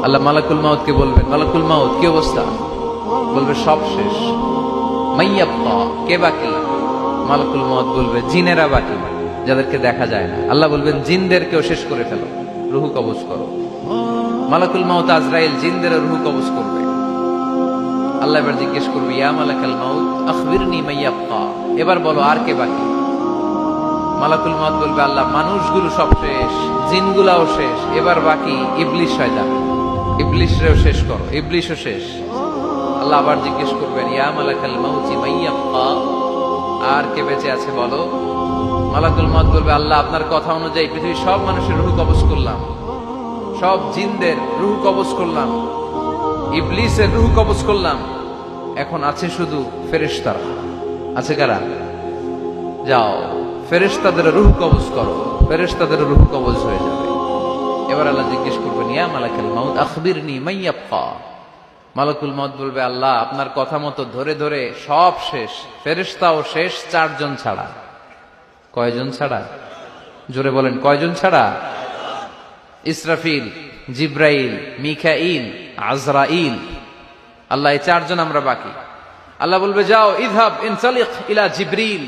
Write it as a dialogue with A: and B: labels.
A: আল্লাহ মালাকুল মাউতকে বলবেন, মালাকুল মাউত কি অবস্থা? বলবে সব শেষ। মাইয়াব্বা, কে বাকি? মালাকুল মাউত বলবে জিনেরা বাকি, যাদেরকে দেখা যায় না। আল্লাহ বলবেন জিনদেরকেও শেষ করে ফেলো, রুহু কবজ করো। মালাকুল মাউত আজরাইল জিনদের রুহু কবজ করবে। আল্লাহ এবার জিজ্ঞেস করবে, ইয়া মালাকাল মাউত আখবিরনি মাইয়াব্বা, এবার বলো আর কে বাকি? মালাকুল মাউত বলবে, আল্লাহ মানুষগুলো সব শেষ, জিনগুলাও শেষ, এবার বাকি ইবলিশ শয়তান, ইবলিশরেও শেষ করো, ইবলিশও শেষ। আল্লাহ আবার জিজ্ঞেস করবেন, ইয়া মালাকাল মাউতি মাইয়াব্বা, আর কে বেঁচে আছে বলো। মালাকুল মাউত বলবে, আল্লাহ আপনার কথা অনুযায়ী পৃথিবীর সব মানুষের রুহু কবজ করলাম, সব জিনদের রুহু কবজ করলাম, ইবলিসের রুহু কবজ করলাম, এখন আছে শুধু ফেরেশতারা। আছে কারা? যাও ফেরেশতাদের রুহু কবজ করো, ফেরেশতাদের রুহু কবজ হয়ে যাবে। এবার আল্লাহ জিজ্ঞেস করবেন, ইয়া মালাকাল মাউত আখবিরনি মাইয়াব্বা। মালাকুল মাউত বলবে, আল্লাহ আপনার কথা মতো ধরে ধরে সব শেষ, ফেরেশতাও শেষ, 4 জন ছাড়া। কয়জন ছাড়া? জোরে বলেন, কয়জন ছাড়া? ইসরাফিল, জিব্রাইল, মিকাইল, আজরাইল। আল্লাহ এই 4 জন আমরা বাকি। আল্লাহ বলবে, যাও ইযহাব ইনসালিক ইলা জিবরিল,